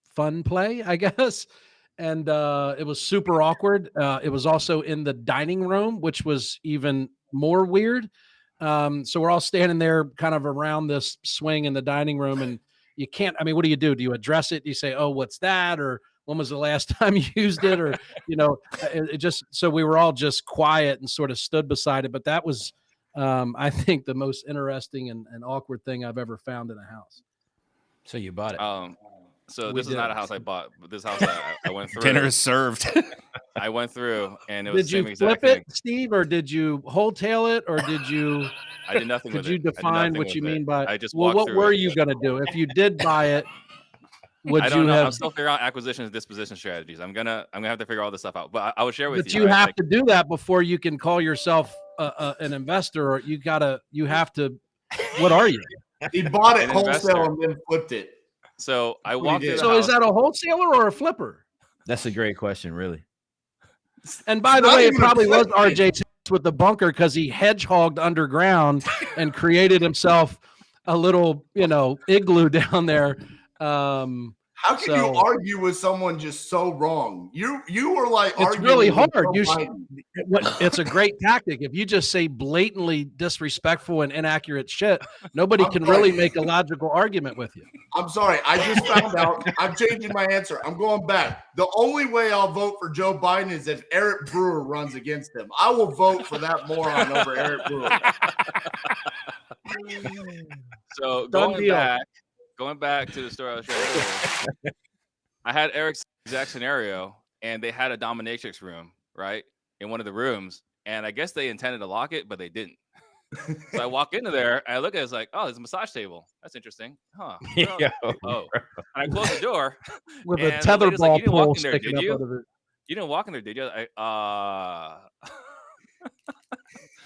fun play, I guess. And it was super awkward. It was also in the dining room, which was even more weird. So we're all standing there kind of around this swing in the dining room, and you can't, what do? Do you address it? Do you say, oh, what's that? Or when was the last time you used it? Or, it just, so we were all just quiet and sort of stood beside it. But that was, I think, the most interesting and awkward thing I've ever found in a house. So you bought it. So We this is did. not a house I bought, but this house I went through. Dinner is served. I went through, and it was Did the same you exact flip thing. it, Steve, or did you wholetail it, or did you? I did nothing Could with you it. I did define nothing what you with it. mean by? I just Well, walked what through were it. you going to do if you did buy it? Would I don't you know. have? I'm still figuring out acquisition and disposition strategies. I'm gonna have to figure all this stuff out. But I will share with But you. you right? have Like, to do that before you can call yourself an investor, or you have to. What are you? He bought it An wholesale investor. and then flipped it. So I That's what he walked through did. the So house. is that a wholesaler or a flipper? That's a great question, really. And by the Not way, it even a probably was flip thing. RJ with the bunker because he hedgehogged underground and created himself a little, igloo down there. How can you argue with someone just so wrong? You were like It's arguing really with hard. Joe You should, Biden. it's a great tactic. If you just say blatantly disrespectful and inaccurate shit, nobody I'm can sorry. really make a logical argument with you. I'm sorry. I just found out. I'm changing my answer. I'm going back. The only way I'll vote for Joe Biden is if Eric Brewer runs against him. I will vote for that moron over Eric Brewer. So Done deal. going back to the story I was sharing earlier, I had Eric's exact scenario, and they had a dominatrix room, right, in one of the rooms, and I guess they intended to lock it, but they didn't. So I walk into there, and I look at it, it's like, oh, there's a massage table. That's interesting. Huh. Yeah. Oh. And I close the door. With a And the tether lady's like, ball "You didn't walk pole in there, sticking did up you?" out of it. You didn't walk in there, did you?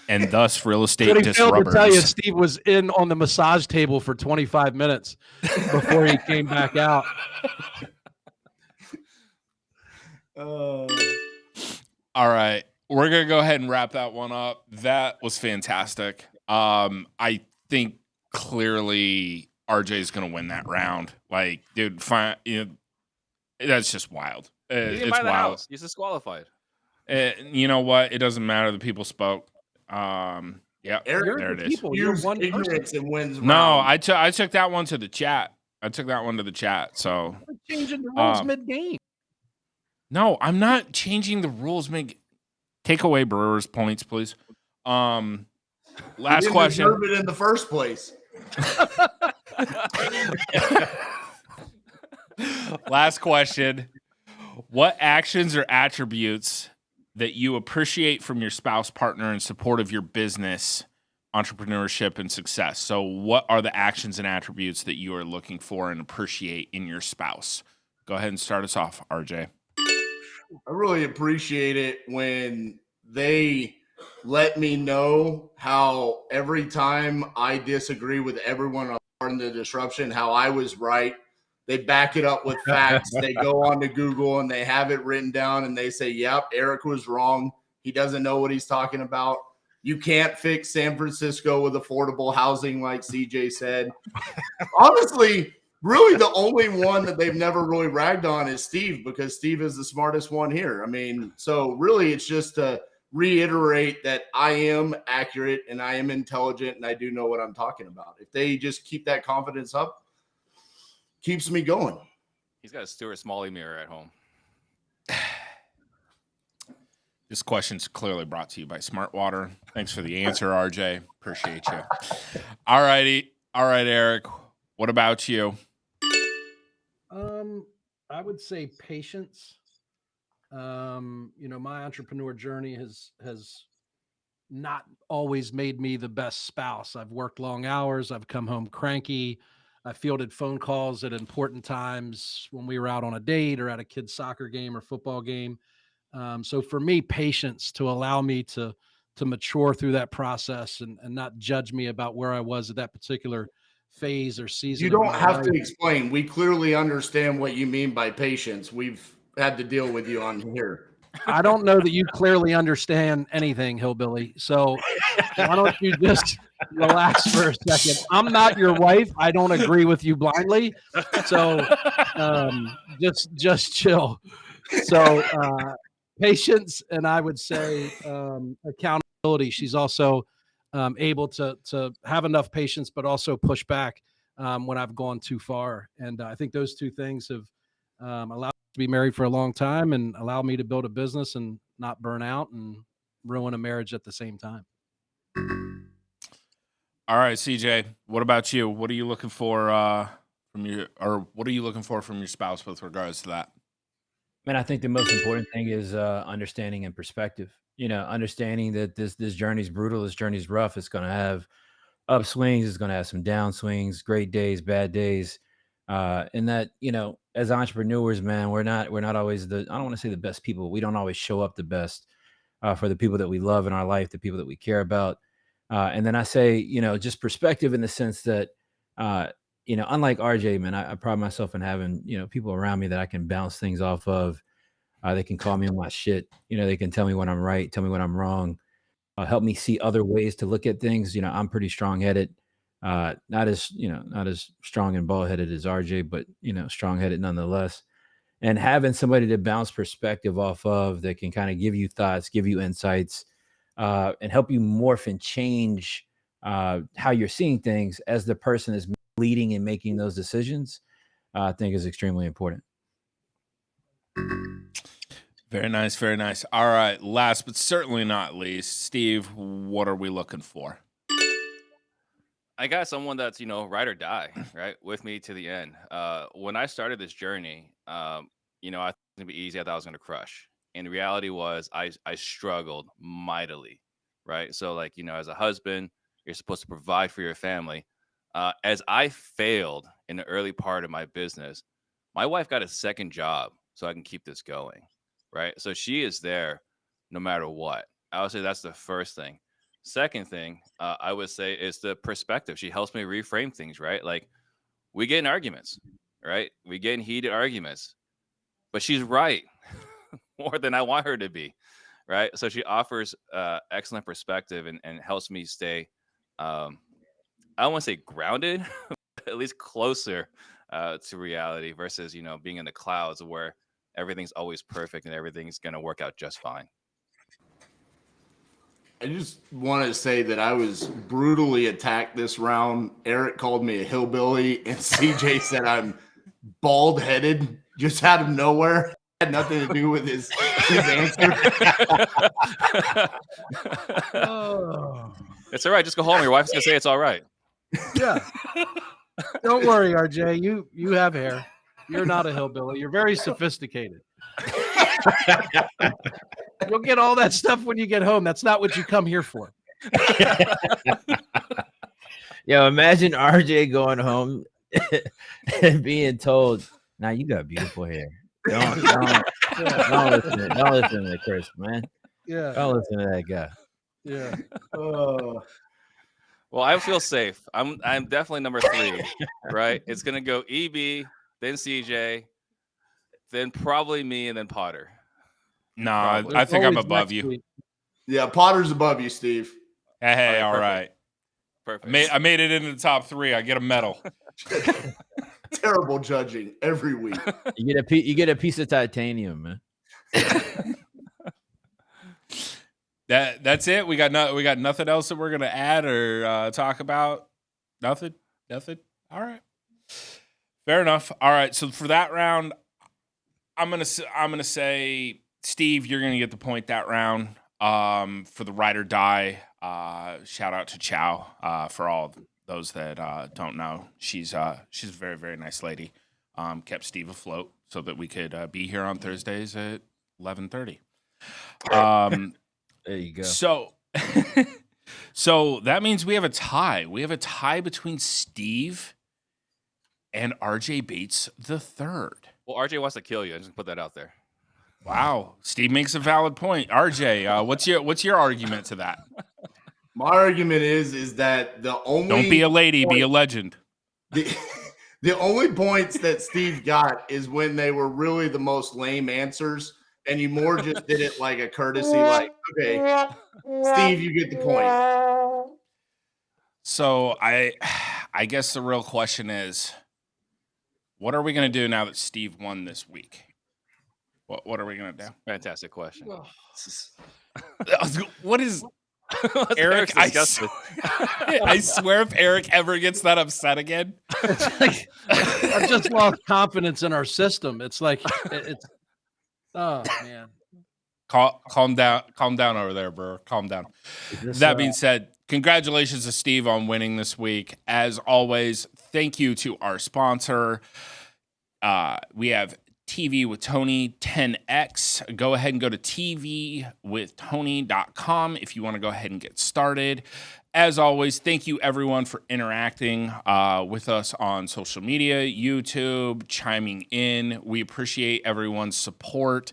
And thus real estate But he failed to tell you disruptors. Steve was in on the massage table for 25 minutes before he came back out. All right. We're going to go ahead and wrap that one up. That was fantastic. I think clearly RJ is going to win that round. Like, dude, fine. That's just wild. You didn't It's buy the wild. house. You're disqualified. You know what? It doesn't matter. The people spoke. Yeah, Eric, there it is. People, you're use one person. ignorance and wins. No, round. I took that one to the chat. So Changing the rules mid-game. no, I'm not changing the rules. Take away Brewers points, please. You Last didn't question. deserve it in the first place. Last question. What actions or attributes that you appreciate from your spouse, partner in support of your business, entrepreneurship, and success? So what are the actions and attributes that you are looking for and appreciate in your spouse? Go ahead and start us off, RJ. I really appreciate it when they let me know how every time I disagree with everyone on Pardon the Disruption, how I was right. They back it up with facts. They go on to Google and they have it written down and they say, yep, Eric was wrong. He doesn't know what he's talking about. You can't fix San Francisco with affordable housing, like CJ said. Honestly, really the only one that they've never really ragged on is Steve, because Steve is the smartest one here. I mean, so really it's just to reiterate that I am accurate and I am intelligent and I do know what I'm talking about. If they just keep that confidence up, keeps me going. He's got a Stuart Smalley mirror at home. This question's clearly brought to you by Smart Water. Thanks for the answer, RJ. Appreciate you. All righty. All right, Eric. What about you? I would say patience. My entrepreneur journey has not always made me the best spouse. I've worked long hours. I've come home cranky. I fielded phone calls at important times when we were out on a date or at a kid's soccer game or football game. So for me, patience to allow me to mature through that process and not judge me about where I was at that particular phase or season. You don't have to explain. We clearly understand what you mean by patience. We've had to deal with you on here. I don't know that you clearly understand anything, Hillbilly. So why don't you just relax for a second? I'm not your wife. I don't agree with you blindly. So just chill. So patience, and I would say accountability. She's also able to have enough patience, but also push back when I've gone too far. And I think those two things have allowed be married for a long time and allow me to build a business and not burn out and ruin a marriage at the same time. All right, CJ, what about you? What are you looking for from your spouse with regards to that? Man, I think the most important thing is understanding and perspective. Understanding that this journey's brutal, this journey's rough. It's going to have upswings, it's going to have some downswings, great days, bad days, and that as entrepreneurs, man, we're not always I don't want to say the best people. We don't always show up the best for the people that we love in our life, the people that we care about. And then I say, just perspective in the sense that, unlike RJ, man, I pride myself in having, people around me that I can bounce things off of. They can call me on my shit. They can tell me when I'm right, tell me when I'm wrong, help me see other ways to look at things. I'm pretty strong-headed, not as strong and bald-headed as RJ, but, strong-headed nonetheless. And having somebody to bounce perspective off of that can kind of give you thoughts, give you insights, and help you morph and change how you're seeing things as the person is leading and making those decisions, I think is extremely important. Very nice, very nice. All right, last but certainly not least, Steve, what are we looking for? I got someone that's, ride or die, right, with me to the end. When I started this journey, I thought it was gonna be easy. I thought I was gonna crush. And the reality was I struggled mightily, right? So as a husband, you're supposed to provide for your family. As I failed in the early part of my business, my wife got a second job so I can keep this going, right? So she is there no matter what. I would say that's the first thing. Second thing, I would say is the perspective. She helps me reframe things, right? Like we get in arguments, right? We get in heated arguments, but she's right more than I want her to be, right? So she offers excellent perspective and helps me stay, I don't want to say grounded, but at least closer to reality versus, being in the clouds where everything's always perfect and everything's going to work out just fine. I just want to say that I was brutally attacked this round. Eric called me a hillbilly, and CJ said I'm bald-headed just out of nowhere. It had nothing to do with his answer. Oh. It's all right. Just go home. Your wife's going to say it's all right. Yeah. Don't worry, RJ. You have hair. You're not a hillbilly. You're very sophisticated. You'll get all that stuff when you get home. That's not what you come here for. Yo, imagine RJ going home and being told, "Now you got beautiful hair. Don't listen to Chris, man. Yeah. Don't listen to that guy." Yeah. Well, I feel safe. I'm definitely number 3, right? It's gonna go EB, then CJ, then probably me, and then Potter. No, Probably. I think I'm Always above next you. week. Yeah, Potter's above you, Steve. Hey, all perfect. right. Perfect. I made it into the top 3. I get a medal. Terrible judging every week. You get a piece of titanium, man. That's it. We got nothing else that we're gonna add or talk about. Nothing. All right. Fair enough. All right. So for that round, I'm gonna say Steve, you're gonna get the point that round. For the ride or die. Shout out to Chow. For all those that don't know, she's a very, very nice lady. Kept Steve afloat so that we could be here on Thursdays at 11:30. There you go. So that means we have a tie. We have a tie between Steve and RJ Bates the third. Well, RJ wants to kill you. I'm just gonna put that out there. Wow, Steve makes a valid point. RJ, what's your argument to that? My argument is that the only Don't be a lady, be a legend. The only points that Steve got is when they were really the most lame answers, and you more just did it like a courtesy, like, okay, Steve, you get the point. So I guess the real question is, what are we going to do now that Steve won this week? What are we going to do? Fantastic question. What is? Eric, disgusted. I swear if Eric ever gets that upset again, It's like, I've just lost confidence in our system. It's like it's oh man. calm down over there, bro. Calm down. That being said, congratulations to Steve on winning this week. As always, thank you to our sponsor. We have TV with Tony 10X. Go ahead and go to tvwithtony.com if you want to go ahead and get started. As always, thank you everyone for interacting with us on social media, YouTube, chiming in. We appreciate everyone's support,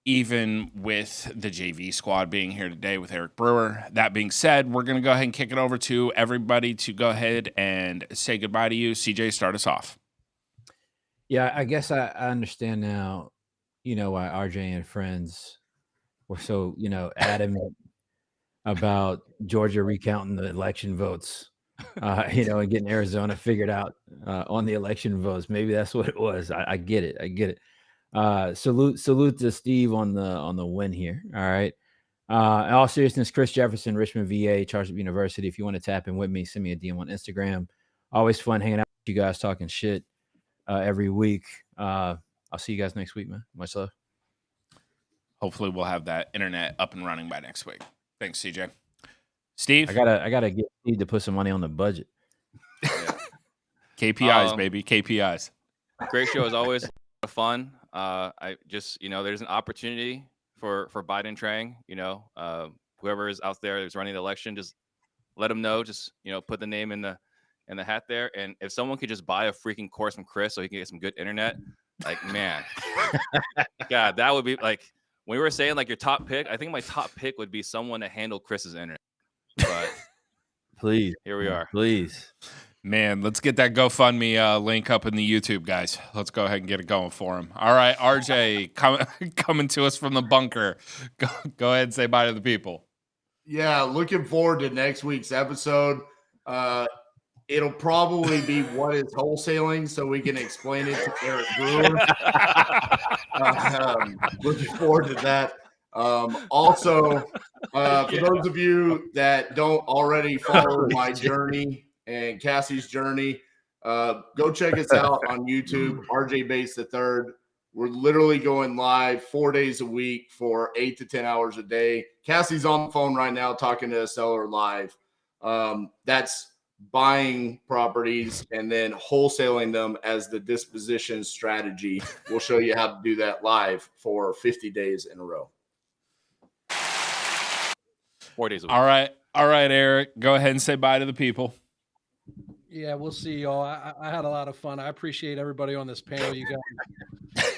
even with the JV squad being here today with Eric Brewer. That being said, we're going to go ahead and kick it over to everybody to go ahead and say goodbye to you. CJ, start us off. Yeah, I guess I understand now, why RJ and friends were so, adamant about Georgia recounting the election votes, and getting Arizona figured out on the election votes. Maybe that's what it was. I get it. I get it. Salute to Steve on the win here. All right. In all seriousness, Chris Jefferson, Richmond, VA, Charles University. If you want to tap in with me, send me a DM on Instagram. Always fun hanging out with you guys, talking shit every week. I'll see you guys next week, man. Much love. Hopefully we'll have that internet up and running by next week. Thanks, CJ. Steve? I gotta get Steve to put some money on the budget. KPIs, baby. KPIs. Great show as always. Fun. I just, there's an opportunity for Biden Trang, whoever is out there that's running the election, just let them know, just, put the name in the hat there. And if someone could just buy a freaking course from Chris so he can get some good internet, like, man, God, that would be like, when we were saying like your top pick, I think my top pick would be someone to handle Chris's internet. But please, here we are. Please. Man, let's get that GoFundMe link up in the YouTube, guys. Let's go ahead and get it going for him. All right, RJ, coming to us from the bunker. Go ahead and say bye to the people. Yeah, looking forward to next week's episode. It'll probably be what is wholesaling, so we can explain it to Eric Brewer. Looking forward to that. Also, for those of you that don't already follow my journey and Cassie's journey, go check us out on YouTube, RJ Bates III. We're literally going live 4 days a week for 8 to 10 hours a day. Cassie's on the phone right now talking to a seller live. That's buying properties and then wholesaling them as the disposition strategy. We'll show you how to do that live for 50 days in a row. 4 days a week. All right, Eric. Go ahead and say bye to the people. Yeah, we'll see y'all. I had a lot of fun. I appreciate everybody on this panel. You guys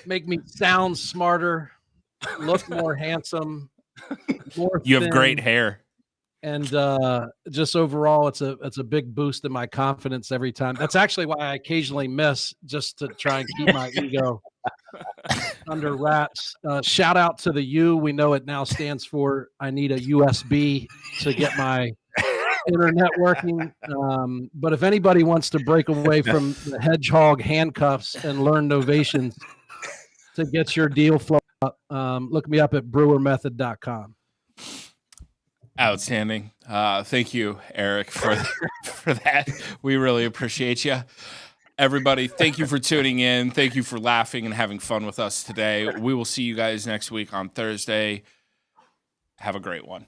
make me sound smarter, look more handsome, more You have thin. great hair. And just overall, it's a big boost in my confidence every time. That's actually why I occasionally miss, just to try and keep my ego under wraps. Shout out to the U. We know it now stands for I need a USB to get my internet working. But if anybody wants to break away from the hedgehog handcuffs and learn novations to get your deal flow up, look me up at brewermethod.com. Outstanding. Thank you, Eric, for that. We really appreciate you. Everybody, thank you for tuning in. Thank you for laughing and having fun with us today. We will see you guys next week on Thursday. Have a great one.